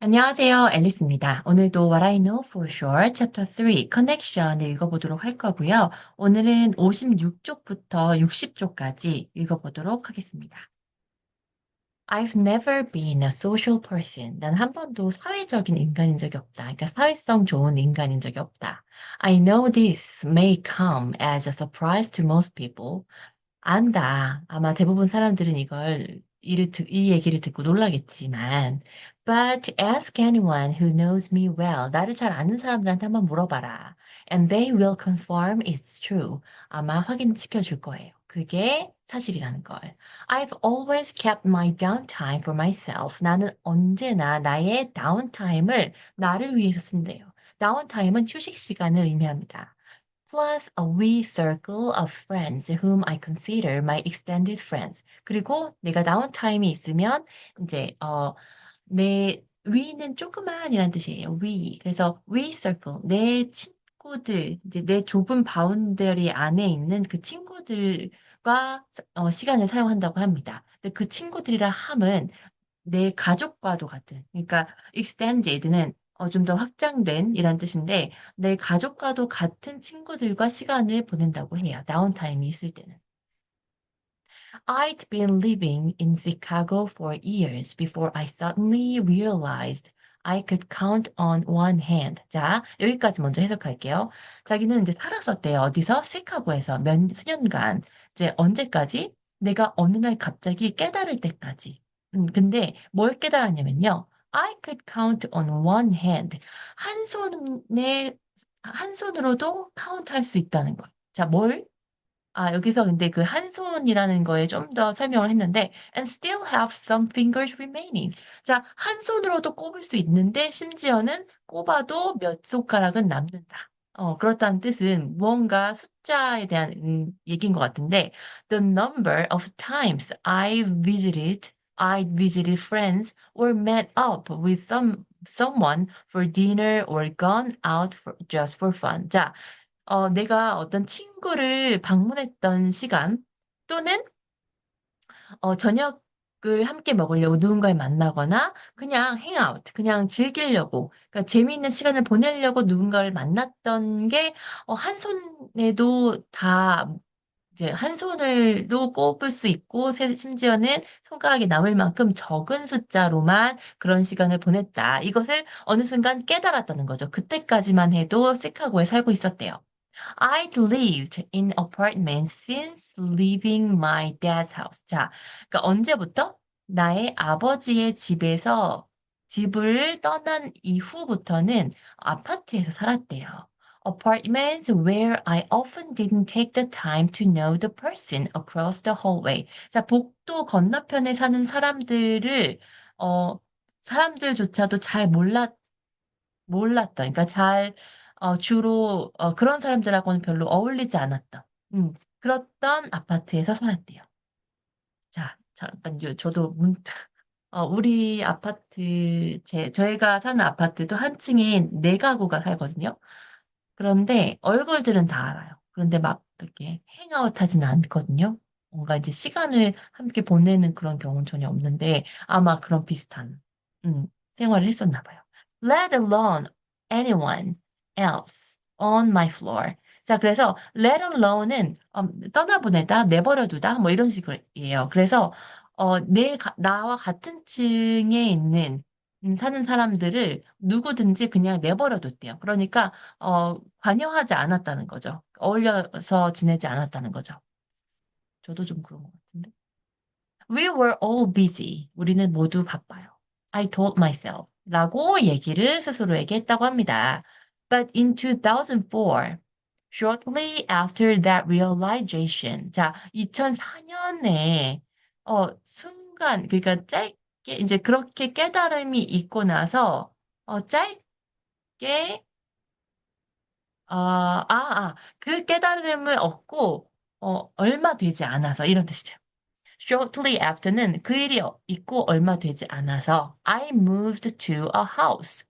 안녕하세요, 앨리스입니다. 오늘도 What I Know for Sure Chapter 3 Connection을 읽어보도록 할 거고요. 오늘은 56쪽부터 60쪽까지 읽어보도록 하겠습니다. I've never been a social person. 난 한 번도 사회적인 인간인 적이 없다. 그러니까 사회성 좋은 인간인 적이 없다. I know this may come as a surprise to most people. 안다. 아마 대부분 사람들은 이 얘기를 듣고 놀라겠지만, but ask anyone who knows me well. 나를 잘 아는 사람들한테 한번 물어봐라. And they will confirm it's true. 아마 확인시켜 줄 거예요. 그게 사실이라는 걸. I've always kept my downtime for myself. 나는 언제나 나의 다운타임을 나를 위해서 쓴대요. 다운타임은 휴식 시간을 의미합니다. Plus a wee circle of friends whom I consider my extended friends. 그리고 내가 다운타임이 있으면 이제 내 we는 조그만이란 뜻이에요. we. 그래서 we circle. 내 친구들, 이제 내 좁은 바운더리 안에 있는 그 친구들과 시간을 사용한다고 합니다. 근데 그 친구들이라 함은 내 가족과도 같은. 그러니까 extended는 좀 더 확장된 이란 뜻인데 내 가족과도 같은 친구들과 시간을 보낸다고 해요. 다운타임이 있을 때는. I'd been living in Chicago for years before I suddenly realized I could count on one hand. 자, 여기까지 먼저 해석할게요. 자기는 이제 살았었대요. 어디서? 시카고에서 수년간. 이제 언제까지? 내가 어느 날 갑자기 깨달을 때까지. 근데 뭘 깨달았냐면요. I could count on one hand. 한 손에, 한 손으로도 카운트할 수 있다는 거. 자, 뭘? 여기서 근데 그 한 손이라는 거에 좀 더 설명을 했는데 and still have some fingers remaining. 자, 한 손으로도 꼽을 수 있는데 심지어는 꼽아도 몇 손가락은 남는다. 그렇다는 뜻은 무언가 숫자에 대한 얘기인 것 같은데 the number of times I visited friends or met up with someone for dinner or gone out just for fun. 자, 내가 어떤 친구를 방문했던 시간 또는 저녁을 함께 먹으려고 누군가를 만나거나 그냥 행아웃, 그냥 즐기려고, 그러니까 재미있는 시간을 보내려고 누군가를 만났던 게 한 손에도 다 이제 한 손을도 꼽을 수 있고 심지어는 손가락이 남을 만큼 적은 숫자로만 그런 시간을 보냈다. 이것을 어느 순간 깨달았다는 거죠. 그때까지만 해도 시카고에 살고 있었대요. I'd lived in apartments since leaving my dad's house. 자, 그러니까 언제부터? 나의 아버지의 집을 떠난 이후부터는 아파트에서 살았대요. Apartments where I often didn't take the time to know the person across the hallway. 자, 복도 건너편에 사는 어, 사람들조차도 잘 몰랐던, 그러니까 주로 그런 사람들하고는 별로 어울리지 않았던, 그랬던 아파트에서 살았대요. 자, 잠깐요. 저도 문득, 우리 아파트, 저희가 사는 아파트도 한 층에 네 가구가 살거든요. 그런데 얼굴들은 다 알아요. 그런데 막 이렇게 행아웃 하지는 않거든요. 뭔가 이제 시간을 함께 보내는 그런 경우는 전혀 없는데 아마 그런 비슷한 음, 생활을 했었나 봐요. Let alone anyone else on my floor. 자, 그래서 let alone은 떠나보내다, 내버려두다 뭐 이런 식이에요. 그래서 나와 같은 층에 있는 사는 사람들을 누구든지 그냥 내버려뒀대요. 그러니까 관여하지 않았다는 거죠. 어울려서 지내지 않았다는 거죠. 저도 좀 그런 것 같은데. We were all busy. 우리는 모두 바빠요. I told myself. 라고 얘기를 스스로에게 했다고 합니다. But in 2004, shortly after that realization. 자, 2004년에, 그러니까 짧게, 이제 그렇게 깨달음이 있고 나서, 짧게 그 깨달음을 얻고, 얼마 되지 않아서, 이런 뜻이죠. Shortly after는 그 일이 있고 얼마 되지 않아서, I moved to a house.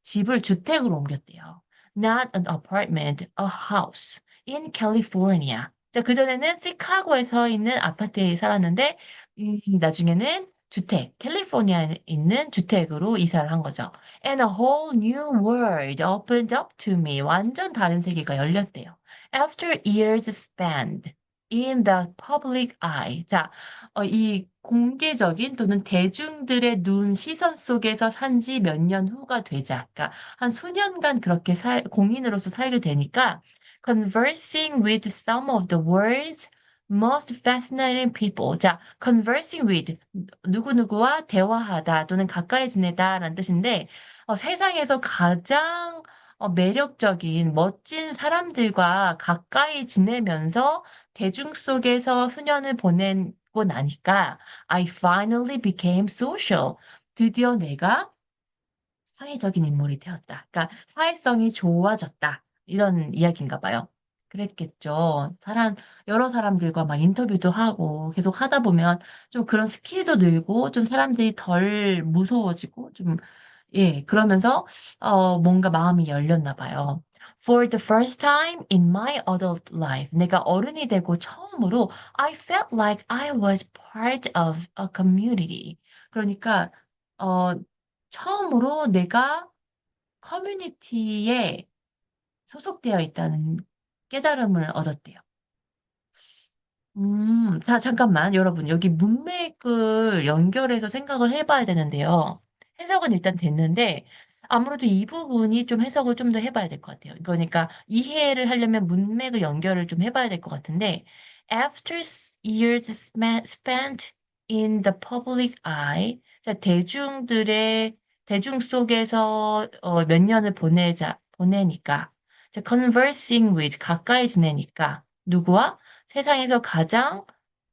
집을 주택으로 옮겼대요. Not an apartment, a house. In California. 자, 그전에는 시카고에 서 있는 아파트에 살았는데, 나중에는 주택, 캘리포니아에 있는 주택으로 이사를 한 거죠. And a whole new world opened up to me. 완전 다른 세계가 열렸대요. After years spent in the public eye. 자, 이 공개적인 또는 대중들의 눈 시선 속에서 산지 몇 년 후가 되자. 그러니까 한 수년간 그렇게 공인으로서 살게 되니까 conversing with some of the world's most fascinating people. 자, conversing with 누구누구와 대화하다 또는 가까이 지내다라는 뜻인데 세상에서 가장 매력적인 멋진 사람들과 가까이 지내면서 대중 속에서 수년을 보내고 나니까 I finally became social. 드디어 내가 사회적인 인물이 되었다. 그러니까 사회성이 좋아졌다. 이런 이야기인가 봐요. 그랬겠죠. 여러 사람들과 막 인터뷰도 하고 계속 하다 보면 좀 그런 스킬도 늘고 좀 사람들이 덜 무서워지고 좀, 예, 그러면서, 뭔가 마음이 열렸나 봐요. For the first time in my adult life, 내가 어른이 되고 처음으로 I felt like I was part of a community. 그러니까, 어, 처음으로 내가 커뮤니티에 소속되어 있다는 깨달음을 얻었대요. 자, 잠깐만, 여러분. 여기 문맥을 연결해서 생각을 해봐야 되는데요. 해석은 일단 됐는데, 아무래도 이 부분이 좀 해석을 좀 더 해봐야 될 것 같아요. 그러니까 이해를 하려면 문맥을 연결을 좀 해봐야 될 것 같은데, After years spent in the public eye, 자, 대중 속에서 몇 년을 보내니까, 자, conversing with, 가까이 지내니까, 누구와? 세상에서 가장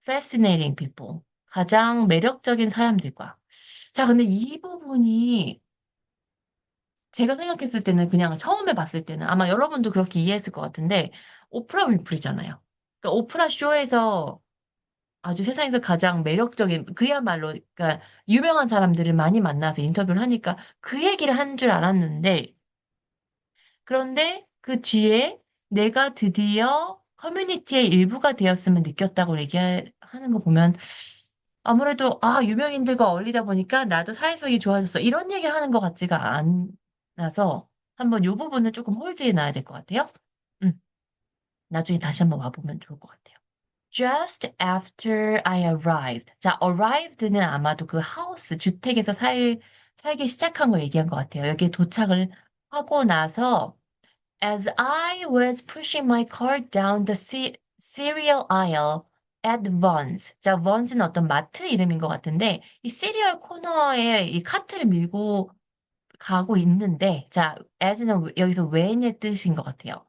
fascinating people, 가장 매력적인 사람들과. 자, 근데 이 부분이 제가 생각했을 때는 그냥 처음에 봤을 때는 아마 여러분도 그렇게 이해했을 것 같은데 오프라 윈프리잖아요. 그러니까 오프라 쇼에서 아주 세상에서 가장 매력적인 그야말로 그러니까 유명한 사람들을 많이 만나서 인터뷰를 하니까 그 얘기를 한 줄 알았는데 그런데 그 뒤에 내가 드디어 커뮤니티의 일부가 되었음을 느꼈다고 얘기하는 거 보면 아무래도 유명인들과 어울리다 보니까 나도 사회성이 좋아졌어. 이런 얘기를 하는 것 같지가 않아서 한번 이 부분을 조금 홀드해 놔야 될 것 같아요. 음, 나중에 다시 한번 와보면 좋을 것 같아요. Just after I arrived. 자, arrived는 아마도 그 하우스, 주택에서 살기 시작한 거 얘기한 것 같아요. 여기에 도착을 하고 나서 As I was pushing my cart down the cereal aisle at Vons. 자, Vons는 어떤 마트 이름인 것 같은데, 이 시리얼 코너에 이 카트를 밀고 가고 있는데, 자, as는 여기서 when의 뜻인 것 같아요.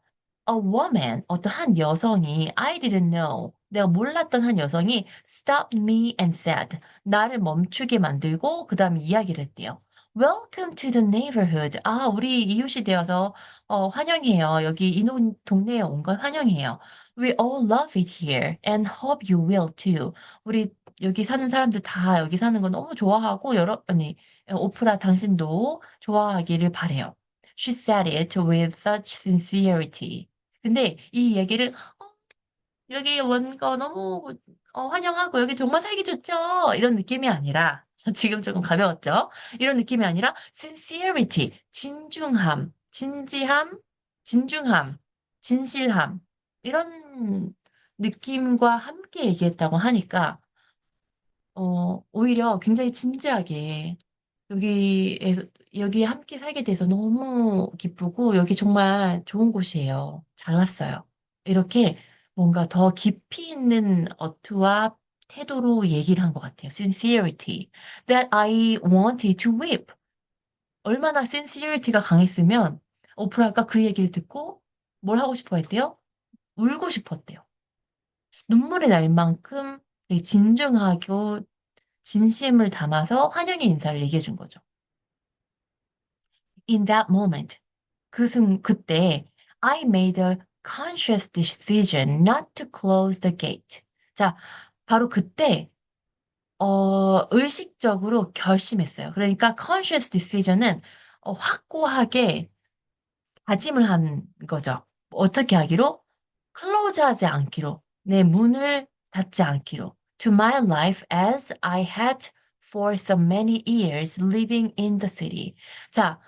A woman, 어떤 한 여성이, I didn't know, 내가 몰랐던 한 여성이 stopped me and said, 나를 멈추게 만들고, 그 다음에 이야기를 했대요. Welcome to the neighborhood. 우리 이웃이 되어서, 환영해요. 여기 동네에 온 걸 환영해요. We all love it here and hope you will too. 우리 여기 사는 사람들 다 여기 사는 거 너무 좋아하고, 아니, 오프라 당신도 좋아하기를 바래요. She said it with such sincerity. 근데 이 얘기를 여기 온 거 너무 환영하고 여기 정말 살기 좋죠? 이런 느낌이 아니라 지금 조금 가벼웠죠? 이런 느낌이 아니라 sincerity, 진중함, 진지함, 진중함, 진실함 이런 느낌과 함께 얘기했다고 하니까 오히려 굉장히 진지하게 여기에서, 여기 함께 살게 돼서 너무 기쁘고, 여기 정말 좋은 곳이에요. 잘 왔어요. 이렇게 뭔가 더 깊이 있는 어투와 태도로 얘기를 한 것 같아요. sincerity. That I wanted to weep. 얼마나 sincerity가 강했으면, 오프라가 그 얘기를 듣고 뭘 하고 싶어 했대요? 울고 싶었대요. 눈물이 날 만큼 되게 진중하고 진심을 담아서 환영의 인사를 얘기해 준 거죠. In that moment, 그때, I made a conscious decision not to close the gate. 자, 바로 그때, 의식적으로 결심했어요. 그러니까 conscious decision은 확고하게 다짐을 한 거죠. 어떻게 하기로? close 하지 않기로. 내 문을 닫지 않기로. To my life as I had for so many years living in the city. 자,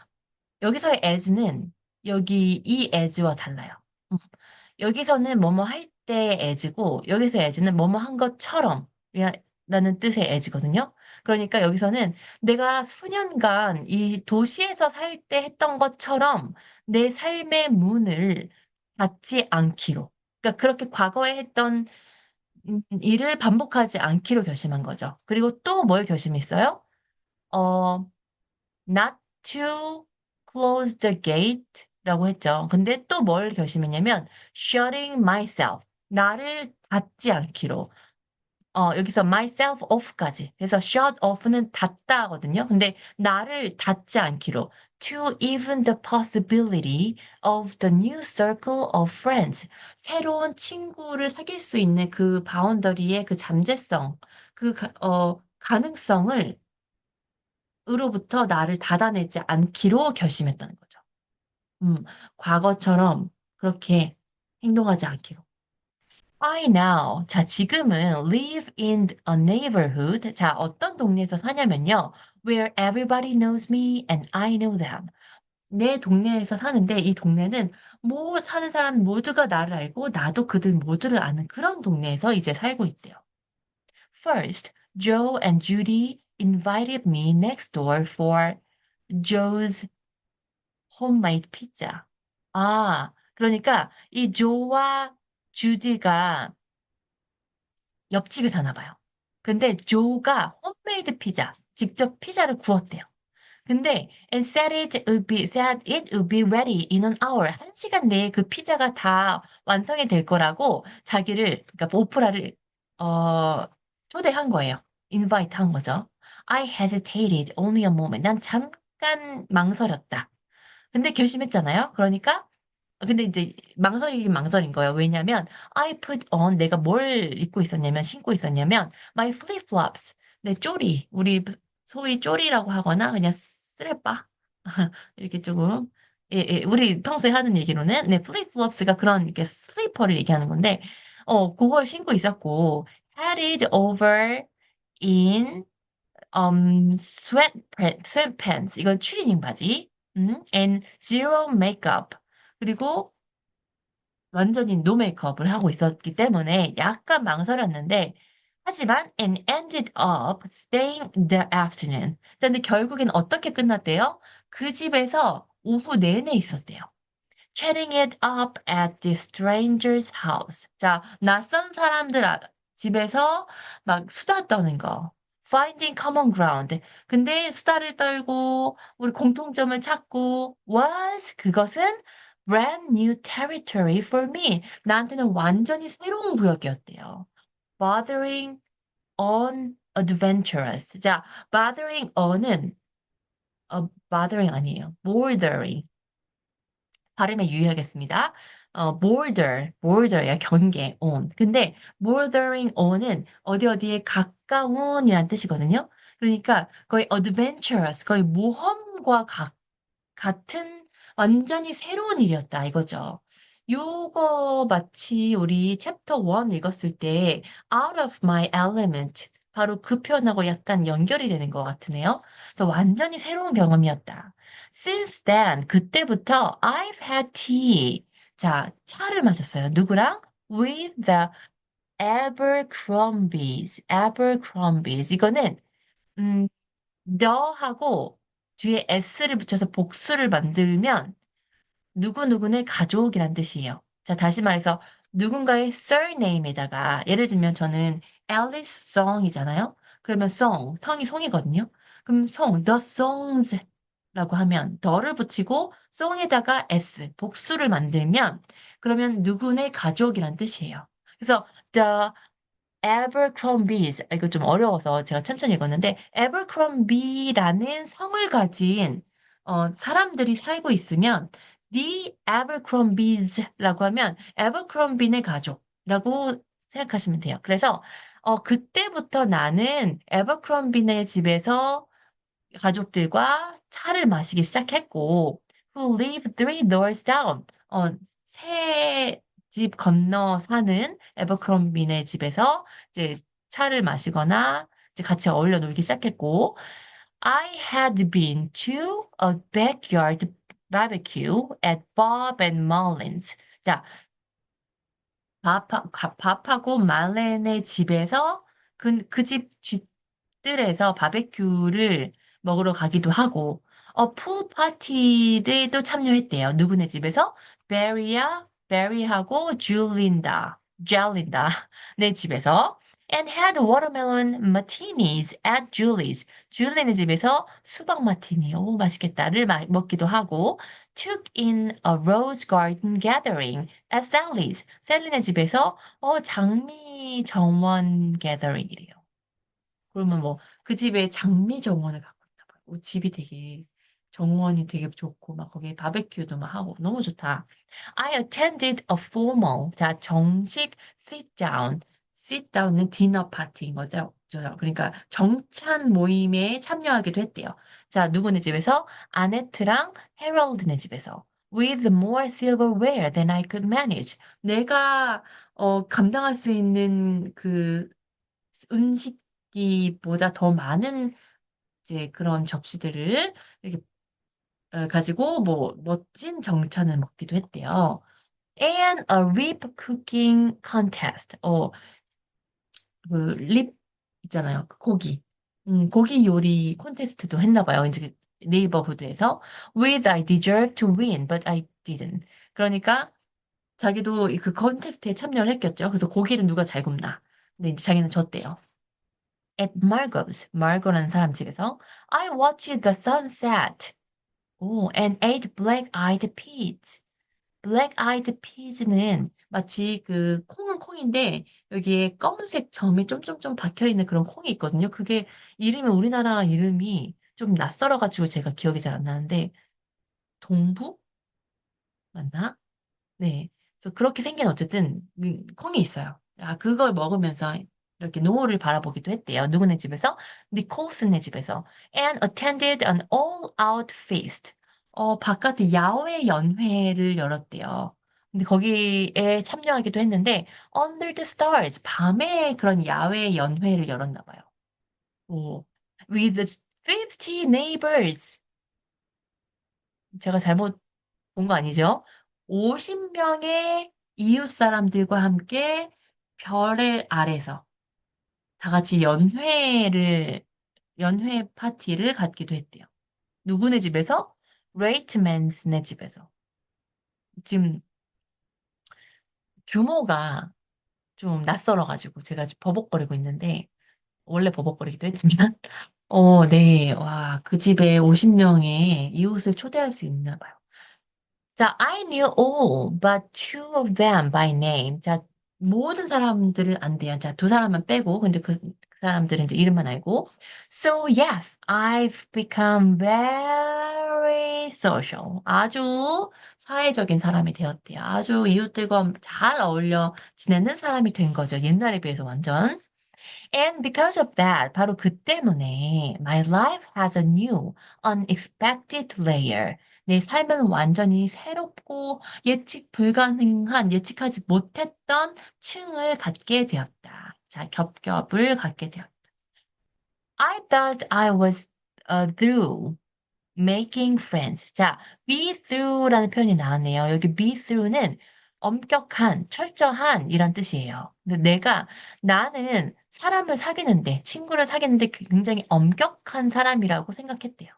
여기서의 as는 여기 이 as와 달라요. 음. 여기서는 뭐뭐 할 때 as고 여기서 as는 뭐뭐 한 것처럼 라는 뜻의 as거든요. 그러니까 여기서는 내가 수년간 이 도시에서 살 때 했던 것처럼 내 삶의 문을 닫지 않기로. 그러니까 그렇게 과거에 했던 일을 반복하지 않기로 결심한 거죠. 그리고 또 뭘 결심했어요? 어, not to close the gate 라고 했죠. 근데 또 뭘 결심했냐면 shutting myself, 나를 닫지 않기로. 여기서 myself off까지. 그래서 shut off는 닫다거든요. 근데 나를 닫지 않기로. To even the possibility of the new circle of friends. 새로운 친구를 사귈 수 있는 그 바운더리의 그 잠재성, 가능성을 으로부터 나를 닫아내지 않기로 결심했다는 거죠. 음, 과거처럼 그렇게 행동하지 않기로. I now. 자, 지금은 live in a neighborhood. 자, 어떤 동네에서 사냐면요. Where everybody knows me and I know them. 내 동네에서 사는데 이 동네는 사는 사람 모두가 나를 알고 나도 그들 모두를 아는 그런 동네에서 이제 살고 있대요. First, Joe and Judy invited me next door for Joe's homemade pizza. 그러니까 이 조와 주디가 옆집에 사나 봐요. 근데 조가 홈메이드 피자, 직접 피자를 구웠대요. 근데 said it would be ready in an hour. 1시간 내에 그 피자가 다 완성이 될 거라고 그러니까 오프라를 어, 초대한 거예요. 인바이트 한 거죠. I hesitated only a moment. 난 잠깐 망설였다. 근데 결심했잖아요. 그러니까 근데 이제 망설이긴 망설인 거예요. 왜냐면 I put on 내가 뭘 입고 있었냐면 신고 있었냐면 my flip-flops 내 쪼리 우리 소위 쪼리라고 하거나 그냥 쓰레빠 이렇게 조금 예, 우리 평소에 하는 얘기로는 내 flip-flops가 그런 이렇게 슬리퍼를 얘기하는 건데 그걸 신고 있었고 had it over in sweatpants. 이건 추리닝 바지. and zero makeup. 그리고 완전히 노 메이크업을 하고 있었기 때문에 약간 망설였는데, 하지만 and ended up staying the afternoon. 자, 근데 결국엔 어떻게 끝났대요? 그 집에서 오후 내내 있었대요. Chatting it up at the stranger's house. 자, 낯선 사람들 집에서 막 수다 떠는 거. Finding common ground. 근데 수다를 떨고 우리 공통점을 찾고 그것은 brand new territory for me. 나한테는 완전히 새로운 구역이었대요. Bothering on adventurous. 자, bothering on은 bothering 아니에요. bordering. 발음에 유의하겠습니다. border야 경계, on. 근데 bordering on은 어디에 가까운이란 뜻이거든요. 그러니까 거의 adventurous, 거의 모험과 같은 완전히 새로운 일이었다 이거죠. 요거 마치 우리 챕터 1 읽었을 때 out of my element 바로 그 표현하고 약간 연결이 되는 것 같으네요. 그래서 완전히 새로운 경험이었다. Since then, 그때부터 I've had tea. 자, 차를 마셨어요. 누구랑? With the Abercrombies. Abercrombies. 이거는 음, 너하고 뒤에 s를 붙여서 복수를 만들면 누구누구의 가족이란 뜻이에요. 자, 다시 말해서 누군가의 surname에다가 예를 들면 저는 Alice Song이잖아요. 그러면 성이 송이거든요. 그럼 the songs라고 하면 더를 붙이고 song에다가 s, 복수를 만들면 그러면 누구네 가족이란 뜻이에요. 그래서 the Abercrombies, 이거 좀 어려워서 제가 천천히 읽었는데, Abercrombie라는 성을 가진 사람들이 살고 있으면, The Abercrombies라고 하면 Abercrombie의 가족이라고 생각하시면 돼요. 그래서 그때부터 나는 Abercrombie의 집에서 가족들과 차를 마시기 시작했고, who live three doors down. 세 집 건너 사는 에버크롬비네 집에서 이제 차를 마시거나 이제 같이 어울려 놀기 시작했고, I had been to a backyard barbecue at Bob and Marlin's. 자, 밥하고 말렌의 집에서 그 집 쥐들에서 바베큐를 먹으러 가기도 하고, 풀 파티를 또 참여했대요. 누구네 집에서? 베리하고 젤린다 네 집에서. And had watermelon martinis at Julie's. 줄리네 집에서 수박 마티니, 오, 맛있겠다를 먹기도 하고, took in a rose garden gathering at Sally's. 셀린의 집에서 장미 정원 gthering이래요. 그러면 뭐 그 집에 장미 정원을 갖고 있나 봐요. 집이 되게 정원이 되게 좋고 막 거기에 바베큐도 막 하고 너무 좋다. I attended a formal, 자 정식 sit down은 디너 파티인 거죠. 그러니까 정찬 모임에 참여하기도 했대요. 자 누구네 집에서? 아네트랑 헤럴드네 집에서. With more silverware than I could manage. 내가 감당할 수 있는 그 음식기보다 더 많은 이제 그런 접시들을 이렇게 가지고 뭐 멋진 정찬을 먹기도 했대요. And a rib cooking contest. 립 있잖아요. 그 고기. 고기 요리 콘테스트도 했나 봐요. 이제 네이버후드에서. With I deserve to win, but I didn't. 그러니까 자기도 그 콘테스트에 참여를 했겠죠. 그래서 고기를 누가 잘 굽나. 근데 이제 자기는 졌대요. At Margot라는 사람 집에서 I watched the sunset. 오, and ate black-eyed peas. black-eyed peas는 마치 그 콩은 콩인데 여기에 검은색 점이 쫌쫌쫌 박혀 있는 그런 콩이 있거든요. 그게 이름이 우리나라 이름이 좀 낯설어가지고 제가 기억이 잘 안 나는데 동부 맞나? 네. 그래서 그렇게 생긴 어쨌든 콩이 있어요. 그걸 먹으면서 이렇게 노을을 바라보기도 했대요. 누구네 집에서? 니콜슨네 집에서. And attended an all-out feast. 바깥에 야외 연회를 열었대요. 근데 거기에 참여하기도 했는데 Under the Stars, 밤에 그런 야외 연회를 열었나 봐요. 오. With 50 neighbors. 제가 잘못 본 거 아니죠? 50명의 이웃 사람들과 함께 별의 아래서 다 같이 연회 파티를 갖기도 했대요. 누구네 집에서? 레이트맨스네 집에서. 지금 규모가 좀 낯설어가지고 제가 지금 버벅거리고 있는데, 원래 버벅거리기도 했지만, 네. 와, 그 집에 50명의 이웃을 초대할 수 있나 봐요. 자, I knew all but two of them by name. 자, 모든 사람들을 안 돼요. 자, 두 사람은 빼고, 근데 그 사람들은 이제 이름만 알고. So yes, I've become very social. 아주 사회적인 사람이 되었대요. 아주 이웃들과 잘 어울려 지내는 사람이 된 거죠. 옛날에 비해서 완전. And because of that, 바로 그 때문에 my life has a new, unexpected layer. 내 삶은 완전히 새롭고 예측하지 못했던 층을 갖게 되었다. 자, 겹겹을 갖게 되었다. I thought I was through making friends. 자, be through라는 표현이 나왔네요. 여기 be through는 엄격한, 철저한 이란 뜻이에요. 근데 나는 사람을 사귀는데, 친구를 사귀는데 굉장히 엄격한 사람이라고 생각했대요.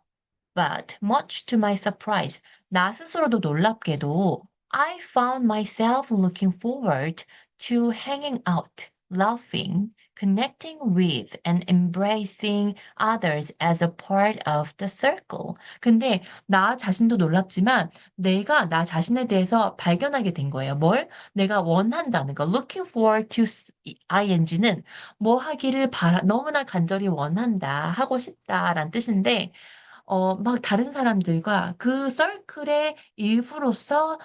But much to my surprise, 나 스스로도 놀랍게도 I found myself looking forward to hanging out, laughing, connecting with and embracing others as a part of the circle. 근데 나 자신도 놀랍지만 내가 나 자신에 대해서 발견하게 된 거예요. 내가 원한다는 거. Looking forward to ing는 뭐 하기를 너무나 간절히 원한다, 하고 싶다라는 뜻인데 막 다른 사람들과 그 서클의 일부로서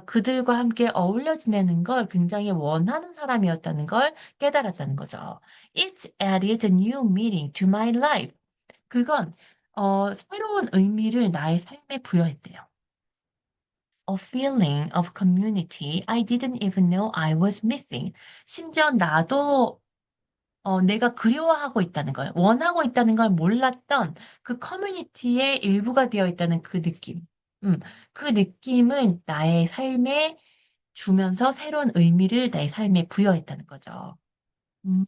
그들과 함께 어울려 지내는 걸 굉장히 원하는 사람이었다는 걸 깨달았다는 거죠. It's added a new meaning to my life. 그건 새로운 의미를 나의 삶에 부여했대요. A feeling of community I didn't even know I was missing. 심지어 나도 내가 그리워하고 있다는 걸, 원하고 있다는 걸 몰랐던 그 커뮤니티의 일부가 되어 있다는 그 느낌. 음, 그 느낌을 나의 삶에 주면서 새로운 의미를 나의 삶에 부여했다는 거죠. 음,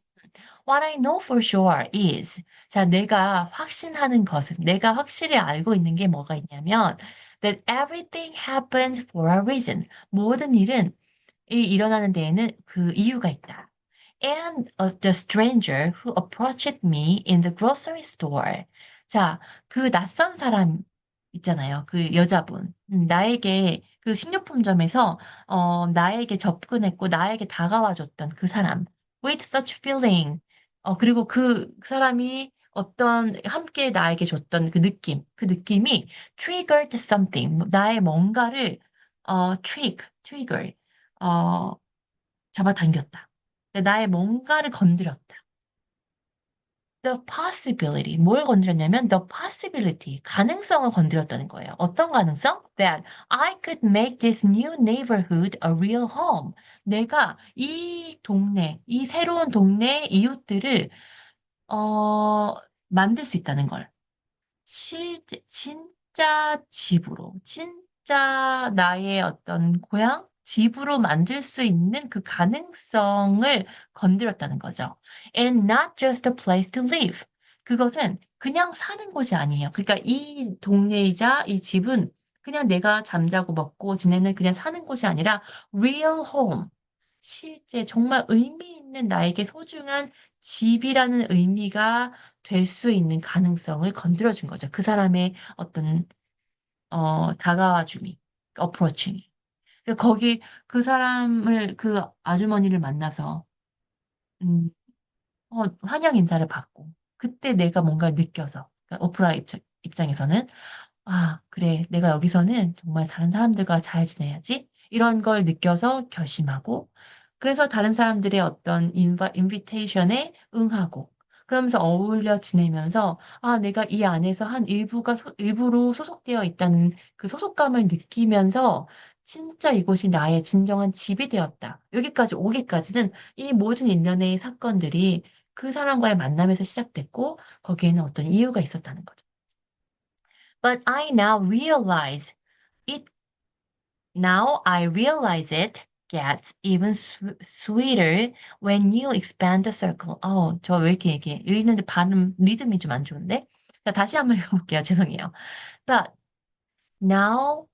What I know for sure is, 자, 내가 확신하는 것은, 내가 확실히 알고 있는 게 뭐가 있냐면, that everything happens for a reason. 모든 일은 이 일어나는 데에는 그 이유가 있다. And the stranger who approached me in the grocery store. 자, 그 낯선 사람 있잖아요. 그 여자분. 나에게 그 식료품점에서 나에게 접근했고 나에게 다가와줬던 그 사람. With such feeling. 그리고 그 사람이 어떤 함께 나에게 줬던 그 느낌이 triggered something. 나의 뭔가를 trigger. 어, 잡아당겼다. 나의 뭔가를 건드렸다. The possibility. 뭘 건드렸냐면 the possibility. 가능성을 건드렸다는 거예요. 어떤 가능성? That I could make this new neighborhood a real home. 내가 이 동네, 이 새로운 동네 이웃들을 어, 만들 수 있다는 걸. 진짜 집으로, 진짜 나의 어떤 고향? 집으로 만들 수 있는 그 가능성을 건드렸다는 거죠. And not just a place to live. 그것은 그냥 사는 곳이 아니에요. 그러니까 이 동네이자 이 집은 그냥 내가 잠자고 먹고 지내는 그냥 사는 곳이 아니라 real home. 실제 정말 의미 있는 나에게 소중한 집이라는 의미가 될 수 있는 가능성을 건드려 준 거죠. 그 사람의 어떤 다가와 줌이, 어프로칭이. 거기 그 사람을 그 아주머니를 만나서 음, 환영 인사를 받고 그때 내가 뭔가 느껴서 그러니까 오프라 입장에서는 아, 그래. 내가 여기서는 정말 다른 사람들과 잘 지내야지. 이런 걸 느껴서 결심하고, 그래서 다른 사람들의 어떤 인비테이션에 응하고, 그러면서 어울려 지내면서, 아, 내가 이 안에서 한 일부로 소속되어 있다는 그 소속감을 느끼면서, 진짜 이곳이 나의 진정한 집이 되었다. 여기까지 오기까지는 이 모든 일련의 사건들이 그 사람과의 만남에서 시작됐고, 거기에는 어떤 이유가 있었다는 거죠. But it I realize it gets even sweeter when you expand the circle. 저 왜 이렇게 얘기해? 읽는데 발음, 리듬이 좀 안 좋은데? 자, 다시 한번 읽어볼게요. 죄송해요. But now,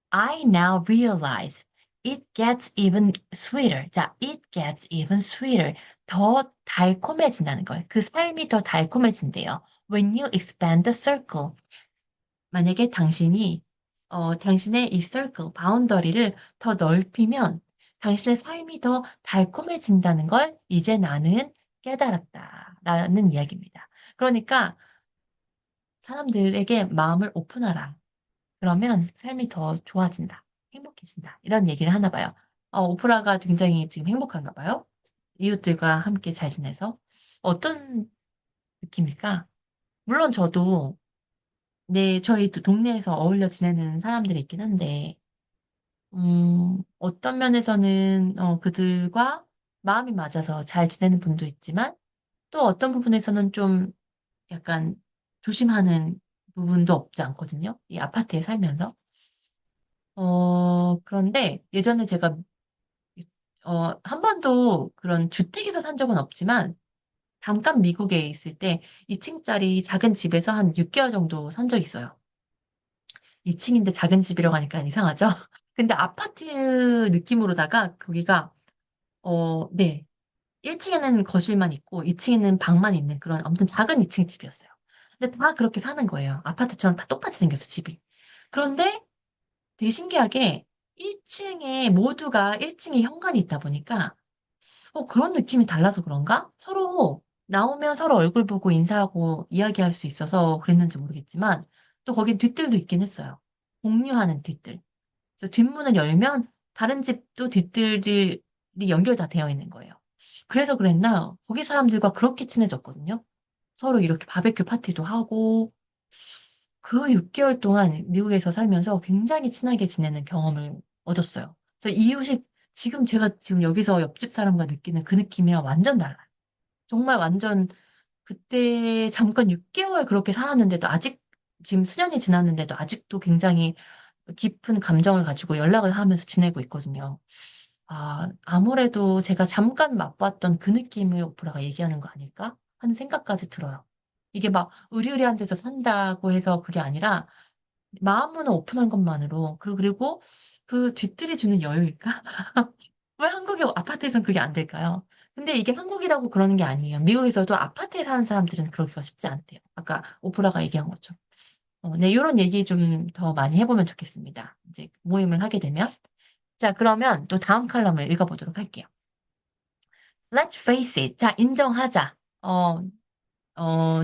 I now realize it gets even sweeter. 자, it gets even sweeter. 더 달콤해진다는 거예요. 그 삶이 더 달콤해진대요. When you expand the circle. 만약에 당신의 이 circle, 바운더리를 더 넓히면 당신의 삶이 더 달콤해진다는 걸 이제 나는 깨달았다라는 이야기입니다. 그러니까 사람들에게 마음을 오픈하라. 그러면 삶이 더 좋아진다. 행복해진다. 이런 얘기를 하나 봐요. 오프라가 굉장히 지금 행복한가 봐요. 이웃들과 함께 잘 지내서. 어떤 느낌일까? 물론 저도 네, 저희 동네에서 어울려 지내는 사람들이 있긴 한데, 어떤 면에서는 그들과 마음이 맞아서 잘 지내는 분도 있지만, 또 어떤 부분에서는 좀 약간 조심하는 부분도 없지 않거든요. 이 아파트에 살면서. 그런데 예전에 제가 한 번도 그런 주택에서 산 적은 없지만, 잠깐 미국에 있을 때 2층짜리 작은 집에서 한 6개월 정도 산 적 있어요. 2층인데 작은 집이라고 하니까 이상하죠? 근데 아파트 느낌으로다가 거기가, 네. 1층에는 거실만 있고 2층에는 방만 있는 그런 아무튼 작은 2층 집이었어요. 근데 다 그렇게 사는 거예요. 아파트처럼 다 똑같이 생겼어, 집이. 그런데 되게 신기하게 1층에 모두가 1층에 현관이 있다 보니까 그런 느낌이 달라서 그런가? 서로 나오면 서로 얼굴 보고 인사하고 이야기할 수 있어서 그랬는지 모르겠지만 또 거긴 뒷뜰도 있긴 했어요. 공유하는 뒷뜰. 그래서 뒷문을 열면 다른 집도 뒷뜰이 연결 다 되어 있는 거예요. 그래서 그랬나? 거기 사람들과 그렇게 친해졌거든요. 서로 이렇게 바베큐 파티도 하고 그 6개월 동안 미국에서 살면서 굉장히 친하게 지내는 경험을 얻었어요. 그래서 이웃이 지금 제가 지금 여기서 옆집 사람과 느끼는 그 느낌이랑 완전 달라요. 정말 완전 그때 잠깐 6개월 그렇게 살았는데도 아직 지금 수년이 지났는데도 아직도 굉장히 깊은 감정을 가지고 연락을 하면서 지내고 있거든요. 아무래도 제가 잠깐 맛봤던 그 느낌을 오프라가 얘기하는 거 아닐까 하는 생각까지 들어요. 이게 막 의리의리한 데서 산다고 해서 그게 아니라 마음문을 오픈한 것만으로 그리고 그 뒷뜰이 주는 여유일까? 왜 한국의 아파트에선 그게 안 될까요? 근데 이게 한국이라고 그러는 게 아니에요. 미국에서도 아파트에 사는 사람들은 그러기가 쉽지 않대요. 아까 오프라가 얘기한 것처럼. 네, 요런 얘기 좀 더 많이 해보면 좋겠습니다. 이제 모임을 하게 되면. 자, 그러면 또 다음 칼럼을 읽어보도록 할게요. Let's face it. 자, 인정하자.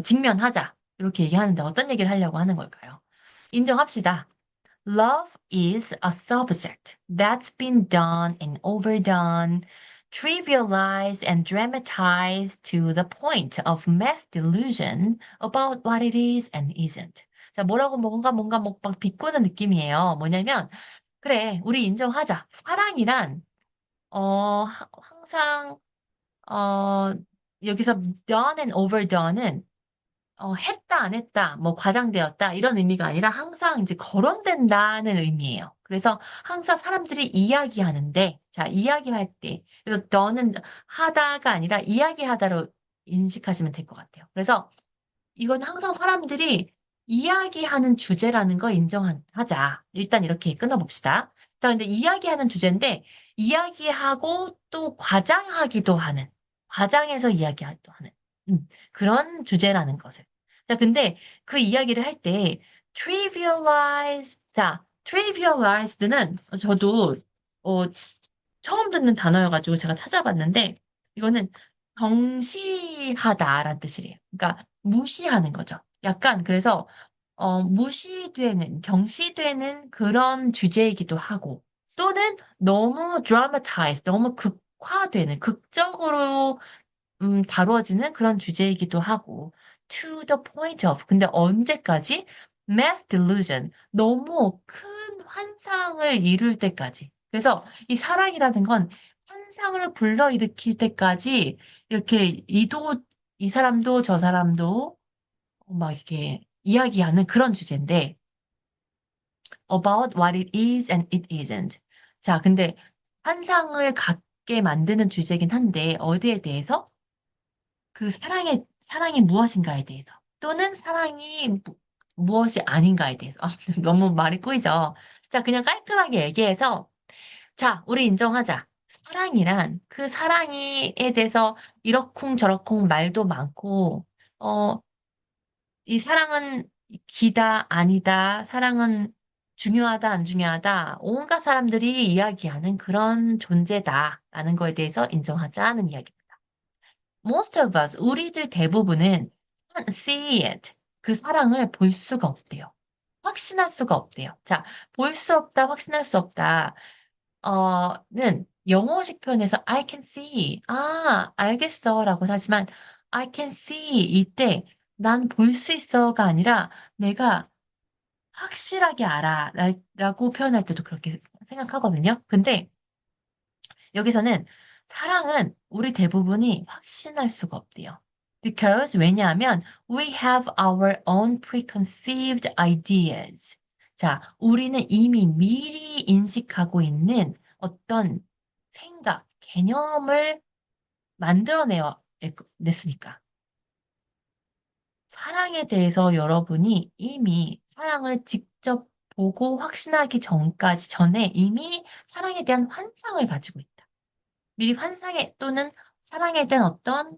직면하자. 이렇게 얘기하는데 어떤 얘기를 하려고 하는 걸까요? 인정합시다. Love is a subject that's been done and overdone, trivialized and dramatized to the point of mass delusion about what it is and isn't. 자, 뭐라고 뭔가 막 비꼬는 느낌이에요. 뭐냐면, 그래, 우리 인정하자. 사랑이란, 항상, 어, 여기서 done and overdone은 했다, 안 했다, 뭐 과장되었다, 이런 의미가 아니라 항상 이제 거론된다는 의미예요. 그래서 항상 사람들이 이야기하는데, 자, 이야기할 때, 그래서 너는 하다가 아니라 이야기하다로 인식하시면 될 것 같아요. 그래서 이건 항상 사람들이 이야기하는 주제라는 거 인정하자. 일단 이렇게 끊어봅시다. 자, 근데 이야기하는 주제인데, 이야기하고 또 과장하기도 하는, 과장해서 이야기하기도 하는, 그런 주제라는 것을. 자, 근데 그 이야기를 할 때, 자, trivialized는 저도, 어, 처음 듣는 단어여가지고 제가 찾아봤는데, 이거는 경시하다라는 뜻이래요. 그러니까 무시하는 거죠. 약간 그래서 무시되는, 경시되는 그런 주제이기도 하고, 또는 너무 dramatize, 너무 극화되는, 극적으로 다루어지는 그런 주제이기도 하고, to the point of, 근데 언제까지? mass delusion, 너무 큰 환상을 이룰 때까지. 그래서 이 사랑이라는 건 환상을 불러일으킬 때까지 이렇게 이 사람도 저 사람도 막 이렇게 이야기하는 그런 주제인데, about what it is and it isn't. 자, 근데 환상을 갖게 만드는 주제긴 한데, 어디에 대해서? 그 사랑이 무엇인가에 대해서. 또는 사랑이 무엇이 아닌가에 대해서. 너무 말이 꼬이죠. 자, 그냥 깔끔하게 얘기해서, 자, 우리 인정하자. 사랑이란 그 사랑이에 대해서 이러쿵 저러쿵 말도 많고, 어, 이 사랑은 기다, 아니다, 사랑은 중요하다, 안 중요하다, 온갖 사람들이 이야기하는 그런 존재다라는 거에 대해서 인정하자는 이야기입니다. Most of us, 우리들 대부분은 can't see it. 그 사랑을 볼 수가 없대요. 확신할 수가 없대요. 자, 볼 수 없다, 확신할 수 없다. 는 영어식 표현에서 I can see. 알겠어. 라고 하지만 I can see 이때 난 볼 수 있어가 아니라 내가 확실하게 알아. 라고 표현할 때도 그렇게 생각하거든요. 근데 여기서는 사랑은 우리 대부분이 확신할 수가 없대요. Because 왜냐하면 we have our own preconceived ideas. 자, 우리는 이미 미리 인식하고 있는 어떤 생각, 개념을 냈으니까. 사랑에 대해서 여러분이 이미 사랑을 직접 보고 확신하기 전에 이미 사랑에 대한 환상을 가지고 있다. 미리 환상에 또는 사랑에 대한 어떤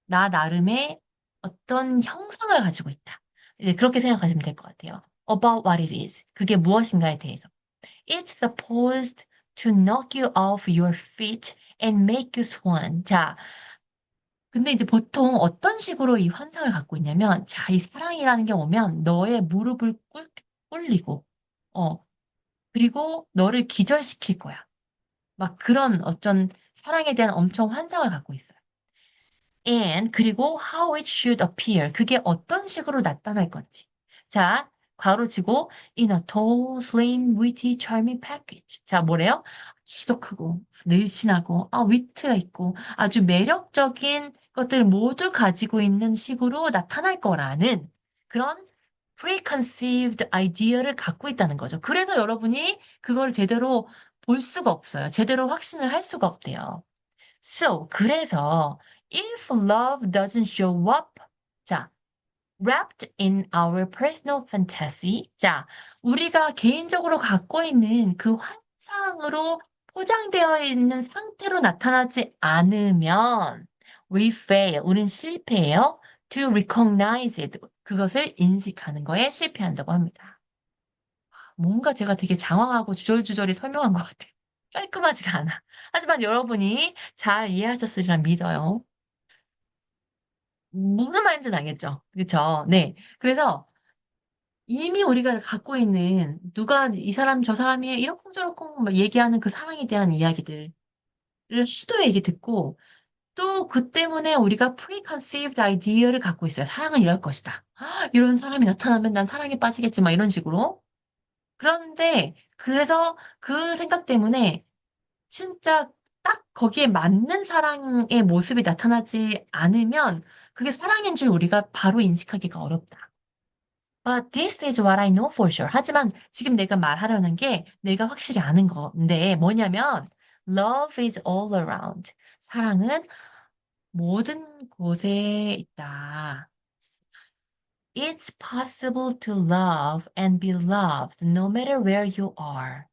나 나름의 어떤 형상을 가지고 있다. 이제 그렇게 생각하시면 될 것 같아요. About what it is. 그게 무엇인가에 대해서. It's supposed to knock you off your feet and make you swan. 자, 근데 이제 보통 어떤 식으로 이 환상을 갖고 있냐면, 자, 이 사랑이라는 게 오면 너의 무릎을 꿇리고, 어, 그리고 너를 기절시킬 거야. 막 그런 어떤 사랑에 대한 엄청 환상을 갖고 있어요. And 그리고 how it should appear. 그게 어떤 식으로 나타날 건지. 자, 가로치고 in a tall, slim, witty, charming package. 자, 뭐래요? 키도 크고 늘씬하고 위트가 있고 아주 매력적인 것들 모두 가지고 있는 식으로 나타날 거라는 그런 preconceived idea를 갖고 있다는 거죠. 그래서 여러분이 그걸 제대로 볼 수가 없어요. 제대로 확신을 할 수가 없대요. So, 그래서 if love doesn't show up, 자, wrapped in our personal fantasy. 자, 우리가 개인적으로 갖고 있는 그 환상으로 포장되어 있는 상태로 나타나지 않으면 we fail. 우린 실패해요. To recognize it. 그것을 인식하는 거에 실패한다고 합니다. 뭔가 제가 되게 장황하고 주절주절이 설명한 것 같아요. 깔끔하지가 않아. 하지만 여러분이 잘 이해하셨으리라 믿어요. 무슨 말인지는 알겠죠? 그쵸? 네. 그래서 이미 우리가 갖고 있는 누가 이 사람 저 사람이 이렇쿵저렇쿵 막 얘기하는 그 사랑에 대한 이야기들을 수도 얘기 듣고 또 그 때문에 우리가 preconceived idea를 갖고 있어요. 사랑은 이럴 것이다. 이런 사람이 나타나면 난 사랑에 빠지겠지 막 이런 식으로. 그런데 그래서 그 생각 때문에 진짜 딱 거기에 맞는 사랑의 모습이 나타나지 않으면 그게 사랑인 줄 우리가 바로 인식하기가 어렵다. But this is what I know for sure. 하지만 지금 내가 말하려는 게 내가 확실히 아는 건데 뭐냐면 love is all around. 사랑은 모든 곳에 있다. It's possible to love and be loved no matter where you are.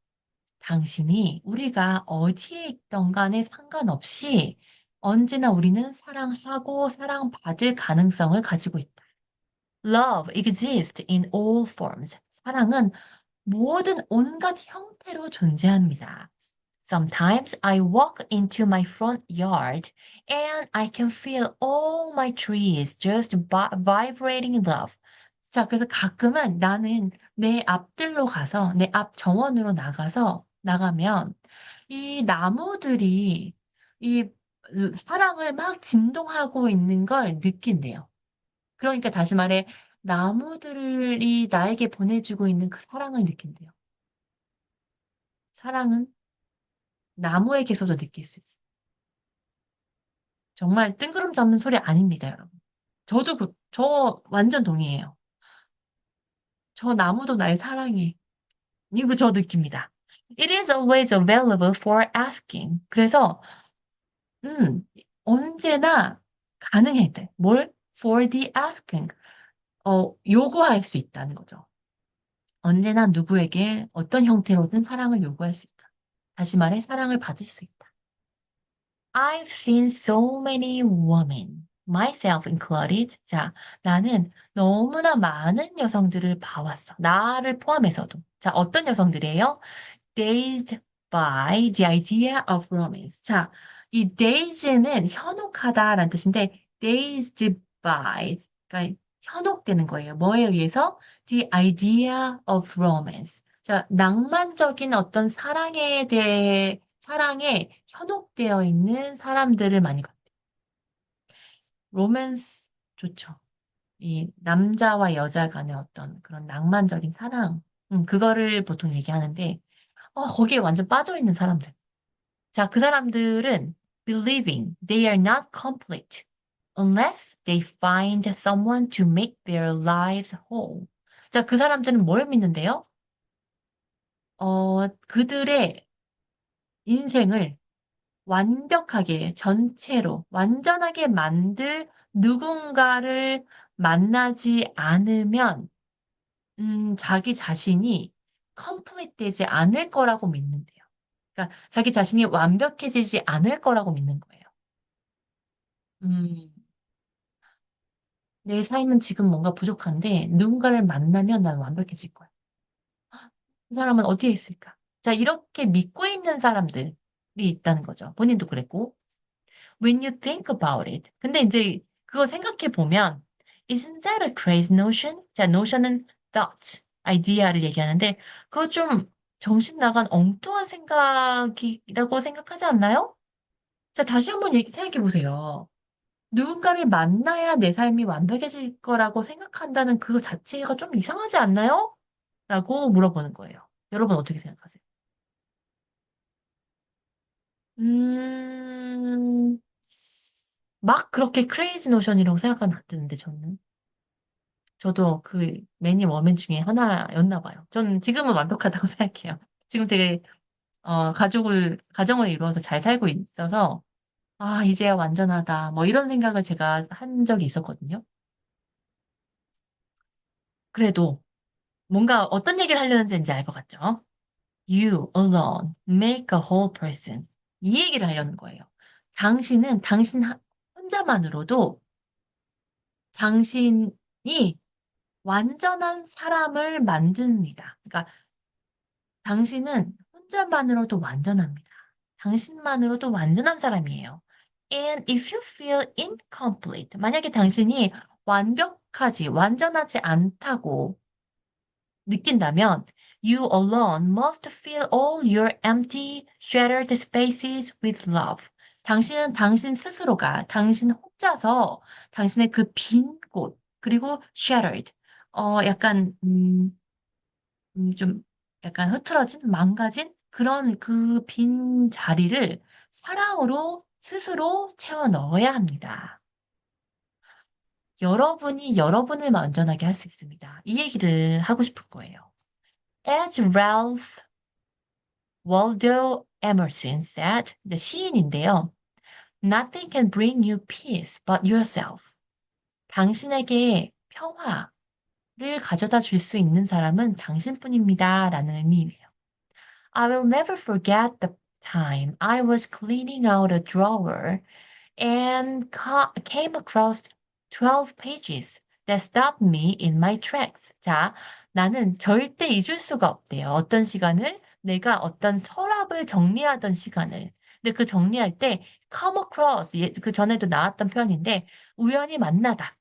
당신이 우리가 어디에 있던 간에 상관없이 언제나 우리는 사랑하고 사랑받을 가능성을 가지고 있다. Love exists in all forms. 사랑은 모든 온갖 형태로 존재합니다. Sometimes I walk into my front yard and I can feel all my trees just vibrating in love. 자, 그래서 가끔은 나는 내 앞들로 가서, 내 앞 정원으로 나가면 이 나무들이 이 사랑을 막 진동하고 있는 걸 느낀대요. 그러니까 다시 말해, 나무들이 나에게 보내주고 있는 그 사랑을 느낀대요. 사랑은 나무에게서도 느낄 수 있어요. 정말 뜬구름 잡는 소리 아닙니다, 여러분. 저 완전 동의해요. 저 나무도 날 사랑해. 이거 저 느낍니다. It is always available for asking. 그래서, 음, 언제나 가능해 돼. 뭘? For the asking. 요구할 수 있다는 거죠. 언제나 누구에게 어떤 형태로든 사랑을 요구할 수 있다. 다시 말해, 사랑을 받을 수 있다. I've seen so many women, myself included. 자, 나는 너무나 많은 여성들을 봐왔어. 나를 포함해서도. 자, 어떤 여성들이에요? Dazed by the idea of romance. 자, 이 daze는 현혹하다라는 뜻인데, dazed by, 그러니까 현혹되는 거예요. 뭐에 의해서? The idea of romance. 자, 낭만적인 어떤 사랑에 현혹되어 있는 사람들을 많이 봤대요. 로맨스 좋죠. 이 남자와 여자 간의 어떤 그런 낭만적인 사랑, 그거를 보통 얘기하는데, 거기에 완전 빠져 있는 사람들. 자, 그 사람들은 believing they are not complete unless they find someone to make their lives whole. 자, 그 사람들은 뭘 믿는데요? 그들의 인생을 완벽하게 전체로 완전하게 만들 누군가를 만나지 않으면 자기 자신이 complete 되지 않을 거라고 믿는데요. 그러니까 자기 자신이 완벽해지지 않을 거라고 믿는 거예요. 음, 내 삶은 지금 뭔가 부족한데 누군가를 만나면 난 완벽해질 거야. 그 사람은 어디에 있을까? 자, 이렇게 믿고 있는 사람들이 있다는 거죠. 본인도 그랬고. When you think about it. 근데 이제 그거 생각해 보면 Isn't that a crazy notion? 자, notion은 thought, 아이디어를 얘기하는데 그거 좀 정신 나간 엉뚱한 생각이라고 생각하지 않나요? 자, 다시 한번 생각해 보세요. 누군가를 만나야 내 삶이 완벽해질 거라고 생각한다는 그거 자체가 좀 이상하지 않나요? 라고 물어보는 거예요. 여러분 어떻게 생각하세요? 음, 막 그렇게 크레이지 노션이라고 생각은 안 드는데, 저는. 저도 그 매니 워맨 중에 하나였나 봐요. 저는 지금은 완벽하다고 생각해요. 지금 되게, 가정을 이루어서 잘 살고 있어서, 아, 이제야 완전하다. 뭐 이런 생각을 제가 한 적이 있었거든요. 그래도 뭔가 어떤 얘기를 하려는지 이제 알 것 같죠? You alone make a whole person. 이 얘기를 하려는 거예요. 당신은 혼자만으로도 당신이 완전한 사람을 만듭니다. 그러니까 당신은 혼자만으로도 완전합니다. 당신만으로도 완전한 사람이에요. And if you feel incomplete, 만약에 당신이 완전하지 않다고 느낀다면, you alone must fill all your empty, shattered spaces with love. 당신은 당신 스스로가, 당신 혼자서 당신의 그 빈 곳, 그리고 shattered, 약간, 좀 약간 흐트러진, 망가진 그런 그 빈 자리를 사랑으로 스스로 채워 넣어야 합니다. 여러분이 여러분을 완전하게 할 수 있습니다. 이 얘기를 하고 싶은 거예요. As Ralph Waldo Emerson said, 이제 시인인데요. Nothing can bring you peace but yourself. 당신에게 평화를 가져다 줄 수 있는 사람은 당신뿐입니다. 라는 의미예요. I will never forget the time I was cleaning out a drawer and came across 12 pages that stopped me in my tracks. 자, 나는 절대 잊을 수가 없대요. 어떤 시간을? 내가 어떤 서랍을 정리하던 시간을. 근데 그 정리할 때 come across, 그 전에도 나왔던 표현인데 우연히 만나다.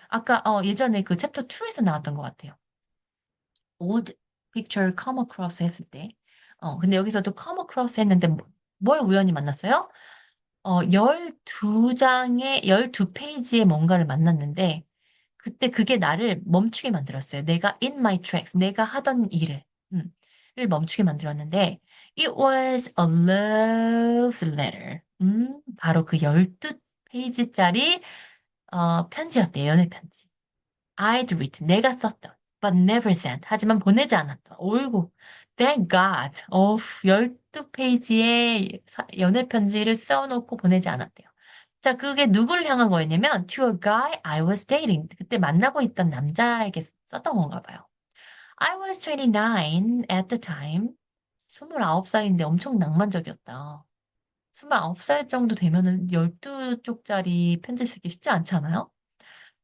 아까 예전에 그 챕터 2에서 나왔던 것 같아요. old picture come across 했을 때. 근데 여기서도 come across 했는데 뭘 우연히 만났어요? 12페이지의 뭔가를 만났는데, 그때 그게 나를 멈추게 만들었어요. 내가 in my tracks, 내가 하던 음, 를 멈추게 만들었는데, it was a love letter. 바로 그 12페이지짜리, 편지였대요. 연애 편지. I'd written, 내가 썼던, but never sent. 하지만 보내지 않았던. 어이구, thank God. 12페이지의 연애 편지를 써놓고 보내지 않았대요. 자, 그게 누구를 향한 거였냐면, to a guy I was dating. 그때 만나고 있던 남자에게 썼던 건가 봐요. I was 29 at the time. 29살인데 엄청 낭만적이었다. 29살 정도 되면은 12쪽짜리 편지 쓰기 쉽지 않잖아요?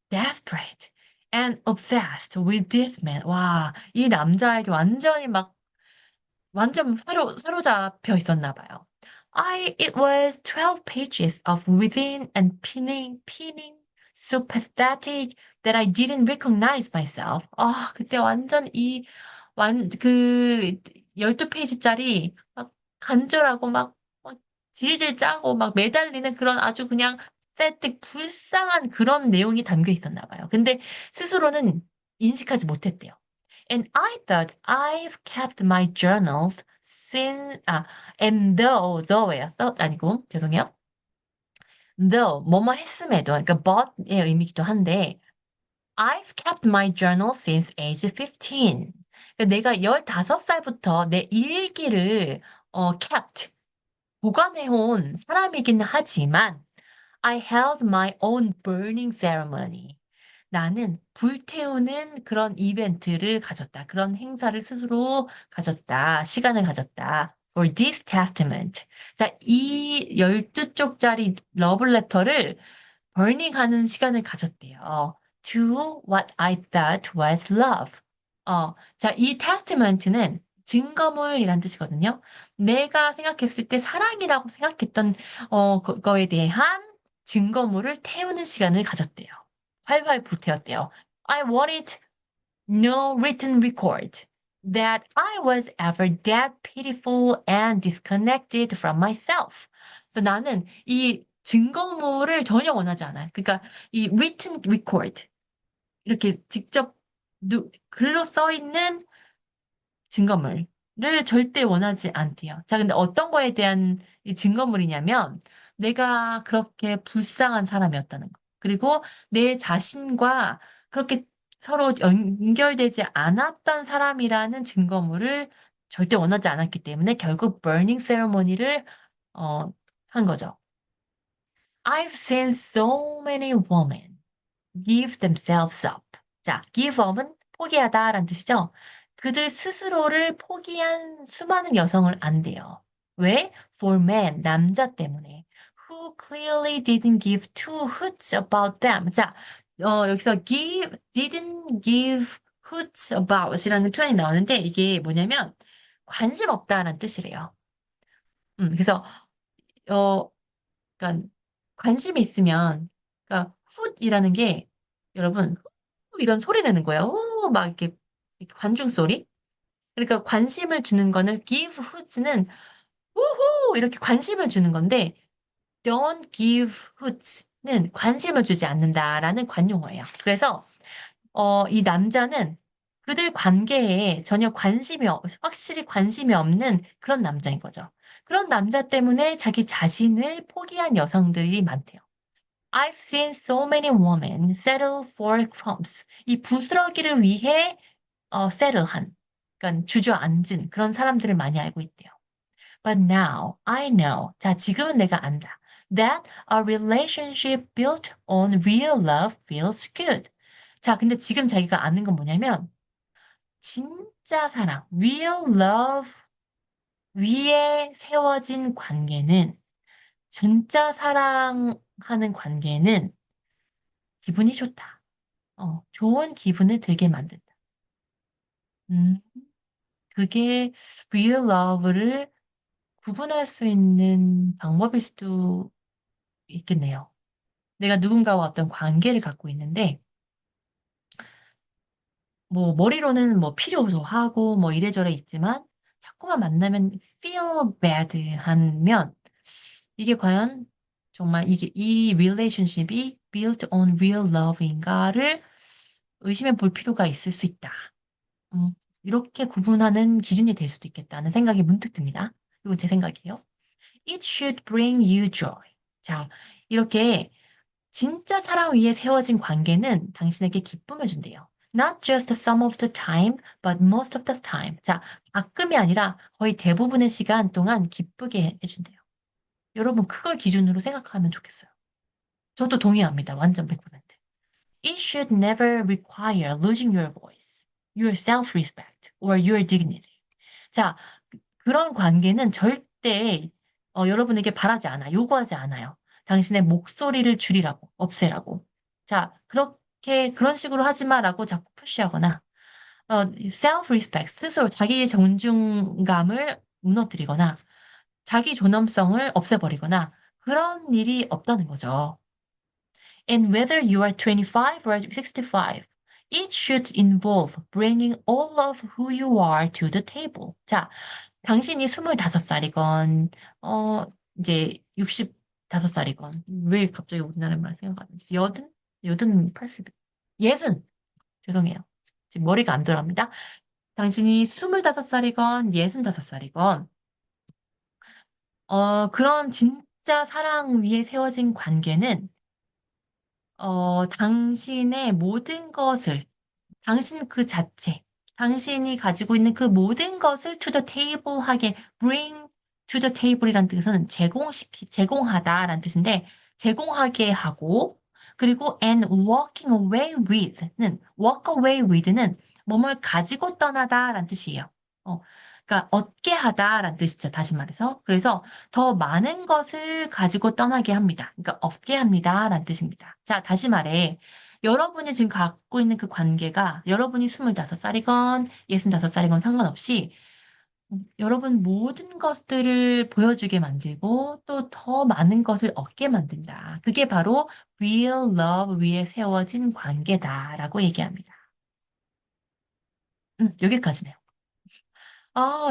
desperate and obsessed with this man. 와, 이 남자에게 완전 사로잡혀 있었나 봐요. It was 12 pages of within and pinning, so pathetic that I didn't recognize myself. 그때 완전 그 12페이지짜리 막 간절하고 막 질질 짜고 막 매달리는 그런 아주 그냥 세뜩 불쌍한 그런 내용이 담겨 있었나 봐요. 근데 스스로는 인식하지 못했대요. And I thought I've kept my journals and though였어? 아니고, 죄송해요. 뭐뭐 했음에도, 그러니까 but의 의미기도 한데, I've kept my journal since age 15. 그러니까 내가 15살부터 내 일기를, kept, 보관해온 사람이긴 하지만, I held my own burning ceremony. 나는 불태우는 그런 이벤트를 가졌다. 그런 행사를 스스로 가졌다. 시간을 가졌다. For this testament. 자, 이 12쪽짜리 러블레터를 버닝하는 시간을 가졌대요. To what I thought was love. 자, 이 testament는 증거물이란 뜻이거든요. 내가 생각했을 때 사랑이라고 생각했던 그거에 대한 증거물을 태우는 시간을 가졌대요. 활활 불태웠대요. I wanted no written record that I was ever that pitiful and disconnected from myself. 그래서 나는 이 증거물을 전혀 원하지 않아요. 그러니까 이 written record 이렇게 직접 글로 써 있는 증거물을 절대 원하지 않대요. 자, 근데 어떤 거에 대한 이 증거물이냐면 내가 그렇게 불쌍한 사람이었다는 거. 그리고 내 자신과 그렇게 서로 연결되지 않았던 사람이라는 증거물을 절대 원하지 않았기 때문에 결국 burning ceremony를 어, 한 거죠. I've seen so many women give themselves up. 자, give up은 포기하다라는 뜻이죠. 그들 스스로를 포기한 수많은 여성을 안돼요. 왜? For men, 남자 때문에. Who clearly didn't give two hoots about them. 자, 여기서 didn't give hoots about이라는 표현이 나오는데 이게 뭐냐면 관심 없다라는 뜻이래요. 그래서 어, 그러니까 관심이 있으면, 그러니까 훗이라는 게 여러분 후 이런 소리 내는 거예요. 막 이렇게 관중 소리. 그러니까 관심을 주는 거는 give hoots는 우후 이렇게 관심을 주는 건데 don't give hoots는 관심을 주지 않는다라는 관용어예요. 그래서 이 남자는 그들 관계에 전혀 확실히 관심이 없는 그런 남자인 거죠. 그런 남자 때문에 자기 자신을 포기한 여성들이 많대요. I've seen so many women settle for crumbs. 이 부스러기를 위해 settle한, 그러니까 주저앉은 그런 사람들을 많이 알고 있대요. But now I know. 자, 지금은 내가 안다. That a relationship built on real love feels good. 자, 근데 지금 자기가 아는 건 뭐냐면 진짜 사랑, real love 위에 세워진 관계는 진짜 사랑하는 관계는 기분이 좋다. 좋은 기분을 들게 만든다. 음, 그게 real love를 구분할 수 있는 방법일 수도 있겠네요. 내가 누군가와 어떤 관계를 갖고 있는데, 뭐, 머리로는 뭐 필요도 하고, 뭐 이래저래 있지만, 자꾸만 만나면 feel bad 하면, 이게 과연 정말 이 relationship이 built on real love인가를 의심해 볼 필요가 있을 수 있다. 음, 이렇게 구분하는 기준이 될 수도 있겠다는 생각이 문득 듭니다. 이건 제 생각이에요. It should bring you joy. 자, 이렇게 진짜 사랑 위에 세워진 관계는 당신에게 기쁨을 준대요. Not just some of the time, but most of the time. 자, 가끔이 아니라 거의 대부분의 시간 동안 기쁘게 해준대요. 여러분, 그걸 기준으로 생각하면 좋겠어요. 저도 동의합니다. 완전 100%. It should never require losing your voice, your self-respect, or your dignity. 자, 그런 관계는 절대 여러분에게 바라지 않아, 요구하지 않아요. 당신의 목소리를 줄이라고, 없애라고. 자, 그런 식으로 하지 마라고 자꾸 푸시하거나, self-respect, 스스로 자기의 정중감을 무너뜨리거나, 자기 존엄성을 없애버리거나, 그런 일이 없다는 거죠. And whether you are 25 or 65, it should involve bringing all of who you are to the table. 자, 당신이 25살이건, 이제 65살이건, 왜 갑자기 우리나라 말 생각 안 나지? 여든 80, 예순! 죄송해요. 지금 머리가 안 돌아갑니다. 당신이 25살이건, 65살이건, 그런 진짜 사랑 위에 세워진 관계는, 당신의 모든 것을 당신 그 자체, 당신이 가지고 있는 그 모든 것을 to the table 하게 bring to the table이라는 뜻은 제공하다라는 뜻인데 제공하게 하고 그리고 and walking away with는 walk away with는 뭐뭘 가지고 떠나다라는 뜻이에요. 어, 그러니까 얻게 하다라는 뜻이죠. 다시 말해서. 그래서 더 많은 것을 가지고 떠나게 합니다. 그러니까 얻게 합니다라는 뜻입니다. 자, 다시 말해. 여러분이 지금 갖고 있는 그 관계가 여러분이 25살이건 65살이건 상관없이 여러분 모든 것들을 보여주게 만들고 또 더 많은 것을 얻게 만든다. 그게 바로 real love 위에 세워진 관계다라고 얘기합니다. 여기까지네요.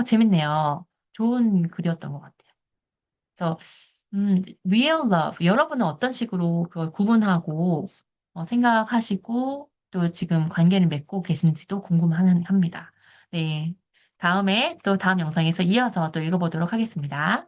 재밌네요. 좋은 글이었던 것 같아요. 그래서 real love 여러분은 어떤 식으로 그걸 구분하고 생각하시고 또 지금 관계를 맺고 계신지도 궁금합니다. 네. 다음에 또 다음 영상에서 이어서 또 읽어보도록 하겠습니다.